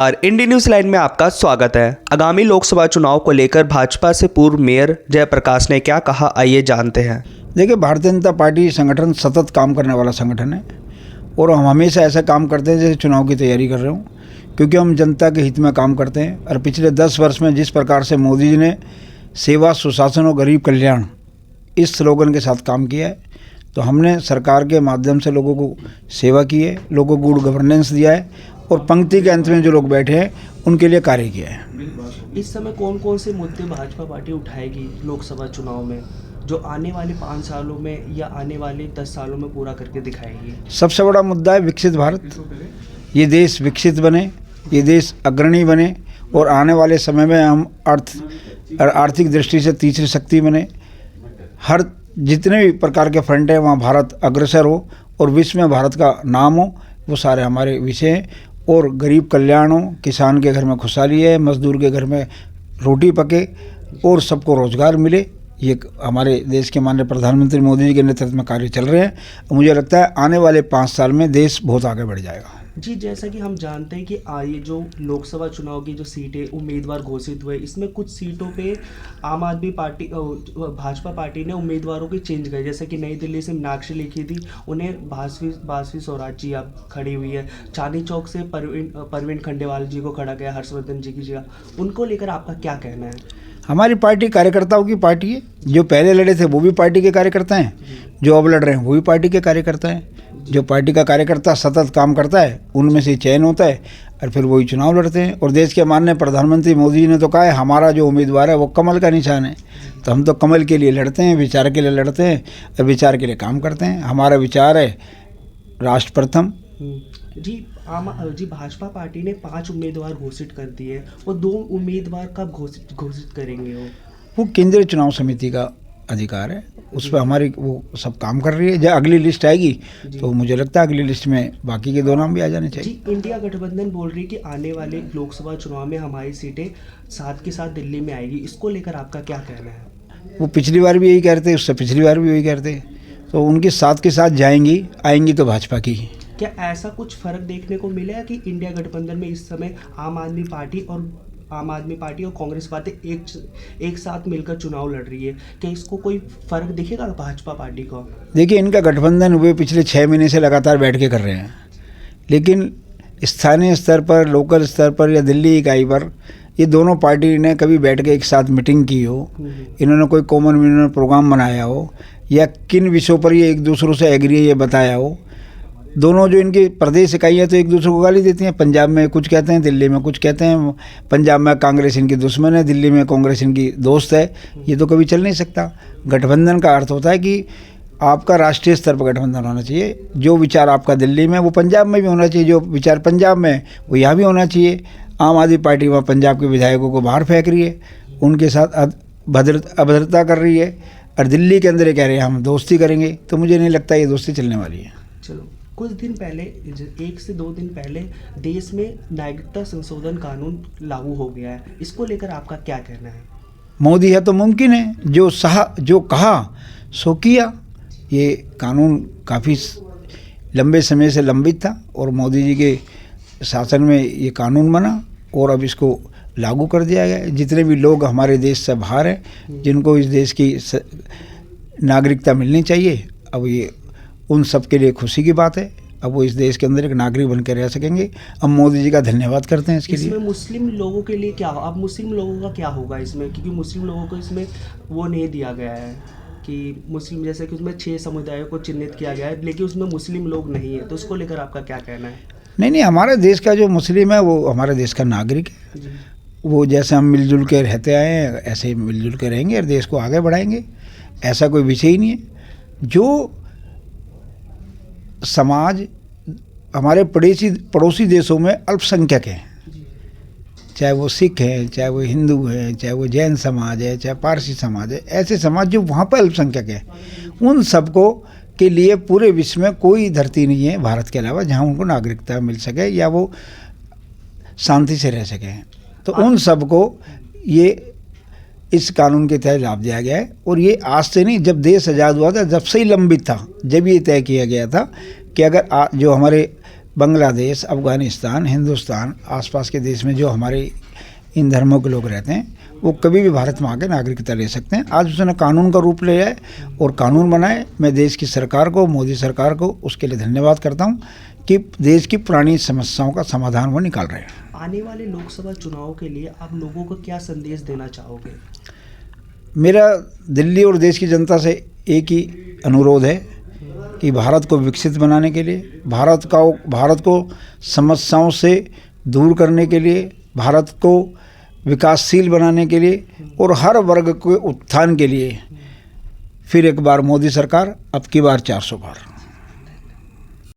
और इंडी news line में आपका स्वागत है। आगामी लोकसभा चुनाव को लेकर भाजपा से पूर्व मेयर जयप्रकाश ने क्या कहा, आइए जानते हैं। देखिए, भारतीय जनता पार्टी संगठन सतत काम करने वाला संगठन है और हम हमेशा ऐसा काम करते हैं जैसे चुनाव की तैयारी कर रहे हों, क्योंकि हम जनता के हित में काम करते हैं। और पिछले 10 वर्ष में जिस प्रकार से मोदी जी ने सेवा, सुशासन और गरीब कल्याण इस स्लोगन के साथ काम किया है, तो हमने सरकार के माध्यम से लोगों को सेवा की है, लोगों को गुड गवर्नेंस दिया है और पंक्ति के अंत में जो लोग बैठे हैं उनके लिए कार्य किया है। इस समय कौन कौन से मुद्दे भाजपा पार्टी उठाएगी लोकसभा चुनाव में, जो आने वाले 5 सालों में या आने वाले 10 सालों में पूरा करके दिखाएगी? सबसे बड़ा मुद्दा है विकसित भारत। ये देश विकसित बने, ये देश अग्रणी बने और आने वाले समय में हम आर्थिक दृष्टि से तीसरी शक्ति बने। हर जितने भी प्रकार के फ्रंट हैं वहाँ भारत अग्रसर हो और विश्व में भारत का नाम हो, वो सारे हमारे विषय हैं। और गरीब कल्याण हो, किसान के घर में खुशहाली है, मजदूर के घर में रोटी पके और सबको रोजगार मिले, ये हमारे देश के माननीय प्रधानमंत्री मोदी जी के नेतृत्व में कार्य चल रहे हैं। मुझे लगता है आने वाले 5 साल में देश बहुत आगे बढ़ जाएगा। जी, जैसा कि हम जानते हैं कि ये जो लोकसभा चुनाव की जो सीटें उम्मीदवार घोषित हुए, इसमें कुछ सीटों पे आम आदमी पार्टी भाजपा पार्टी ने उम्मीदवारों की चेंज की। जैसे कि नई दिल्ली से मीनाक्षी लिखी थी, उन्हें बासवी स्वराज जी अब खड़ी हुई है। चांदनी चौक से परवीन खंडेवाल जी को खड़ा गया हर्षवर्धन जी की जगह। उनको लेकर आपका क्या कहना है? हमारी पार्टी कार्यकर्ताओं की पार्टी है। जो पहले लड़े थे वो भी पार्टी के कार्यकर्ता हैं, जो अब लड़ रहे हैं वो भी पार्टी के कार्यकर्ता हैं। जो पार्टी का कार्यकर्ता सतत काम करता है उनमें से चयन होता है और फिर वही चुनाव लड़ते हैं। और देश के माननीय प्रधानमंत्री मोदी जी ने तो कहा है हमारा जो उम्मीदवार है वो कमल का निशान है, तो हम तो कमल के लिए लड़ते हैं, विचार के लिए लड़ते हैं और विचार के लिए काम करते हैं। हमारा विचार है राष्ट्र प्रथम। जी, भाजपा पार्टी ने 5 उम्मीदवार घोषित कर दिए, वो 2 उम्मीदवार कब घोषित करेंगे? वो केंद्रीय चुनाव समिति का अधिकार है, उस पर हमारी वो सब काम कर रही है। जब अगली लिस्ट आएगी तो मुझे लगता है अगली लिस्ट में बाकी के 2 नाम भी आ जाने चाहिए। जी, इंडिया गठबंधन बोल रही है कि आने वाले लोकसभा चुनाव में हमारी सीटें साथ के साथ दिल्ली में आएगी, इसको लेकर आपका क्या कहना है? वो पिछली बार भी यही कहते, उससे पिछली बार भी यही कहते, तो उनके साथ के साथ जाएंगी, आएंगी तो भाजपा की। क्या ऐसा कुछ फर्क देखने को मिला है कि इंडिया गठबंधन में इस समय आम आदमी पार्टी और कांग्रेस पार्टी एक साथ मिलकर चुनाव लड़ रही है? क्या इसको कोई फर्क दिखेगा भाजपा पार्टी को? देखिए, इनका गठबंधन हुए पिछले 6 महीने से लगातार बैठ के कर रहे हैं, लेकिन स्थानीय स्तर पर, लोकल स्तर पर या दिल्ली इकाई पर ये दोनों पार्टी ने कभी बैठ के एक साथ मीटिंग की हो, इन्होंने कोई कॉमन मीटिंग प्रोग्राम बनाया हो या किन विषयों पर ये एक दूसरों से एग्री है ये बताया हो। दोनों जो इनकी प्रदेश इकाइयाँ तो एक दूसरे को गाली देती हैं, पंजाब में कुछ कहते हैं, दिल्ली में कुछ कहते हैं। पंजाब में कांग्रेस इनकी दुश्मन है, दिल्ली में कांग्रेस इनकी दोस्त है। ये तो कभी चल नहीं सकता। गठबंधन का अर्थ होता है कि आपका राष्ट्रीय स्तर पर गठबंधन होना चाहिए। जो विचार आपका दिल्ली में वो पंजाब में भी होना चाहिए, जो विचार पंजाब में वो यहाँ भी होना चाहिए। आम आदमी पार्टी वहाँ पंजाब के विधायकों को बाहर फेंक रही है, उनके साथ अभद्रता कर रही है और दिल्ली के अंदर ये कह रहे हैं हम दोस्ती करेंगे, तो मुझे नहीं लगता ये दोस्ती चलने वाली है। चलो, कुछ दिन पहले, 1 से 2 दिन पहले देश में नागरिकता संशोधन कानून लागू हो गया है, इसको लेकर आपका क्या कहना है? मोदी है तो मुमकिन है, जो कहा सो किया। ये कानून काफ़ी लंबे समय से लंबित था और मोदी जी के शासन में ये कानून बना और अब इसको लागू कर दिया गया। जितने भी लोग हमारे देश से बाहर हैं, जिनको इस देश की नागरिकता मिलनी चाहिए, अब ये उन सब के लिए खुशी की बात है। अब वो इस देश के अंदर एक नागरिक बन के रह सकेंगे। हम मोदी जी का धन्यवाद करते हैं इसके लिए। इसमें मुस्लिम लोगों के लिए क्या, अब मुस्लिम लोगों का क्या होगा इसमें? क्योंकि मुस्लिम लोगों को इसमें वो नहीं दिया गया है कि मुस्लिम, जैसे कि उसमें 6 समुदायों को चिन्हित किया गया है, लेकिन उसमें मुस्लिम लोग नहीं है, तो उसको लेकर आपका क्या कहना है? नहीं, हमारे देश का जो मुस्लिम है वो हमारे देश का नागरिक है। वो जैसे हम मिलजुल के रहते आए हैं ऐसे ही मिलजुल के रहेंगे और देश को आगे बढ़ाएंगे। ऐसा कोई विषय ही नहीं है। जो समाज हमारे पड़ोसी देशों में अल्पसंख्यक हैं, चाहे वो सिख हैं, चाहे वो हिंदू हैं, चाहे वो जैन समाज है, चाहे पारसी समाज है, ऐसे समाज जो वहाँ पर अल्पसंख्यक है, उन सबको के लिए पूरे विश्व में कोई धरती नहीं है भारत के अलावा जहाँ उनको नागरिकता मिल सके या वो शांति से रह सकें। तो उन सबको ये इस कानून के तहत लाभ दिया गया है। और ये आज से नहीं, जब देश आज़ाद हुआ था जब से ही लंबित था। जब ये तय किया गया था कि अगर जो हमारे बांग्लादेश, अफ़गानिस्तान, हिंदुस्तान, आसपास के देश में जो हमारे इन धर्मों के लोग रहते हैं वो कभी भी भारत में आके नागरिकता ले सकते हैं। आज उसने कानून का रूप लिया है और कानून बनाए। मैं देश की सरकार को, मोदी सरकार को उसके लिए धन्यवाद करता हूँ कि देश की पुरानी समस्याओं का समाधान वो निकाल रहे हैं। आने वाले लोकसभा चुनाव के लिए आप लोगों को क्या संदेश देना चाहोगे? मेरा दिल्ली और देश की जनता से एक ही अनुरोध है कि भारत को विकसित बनाने के लिए, भारत को समस्याओं से दूर करने के लिए, भारत को विकासशील बनाने के लिए और हर वर्ग के उत्थान के लिए फिर एक बार मोदी सरकार, अब की बार 400 बार।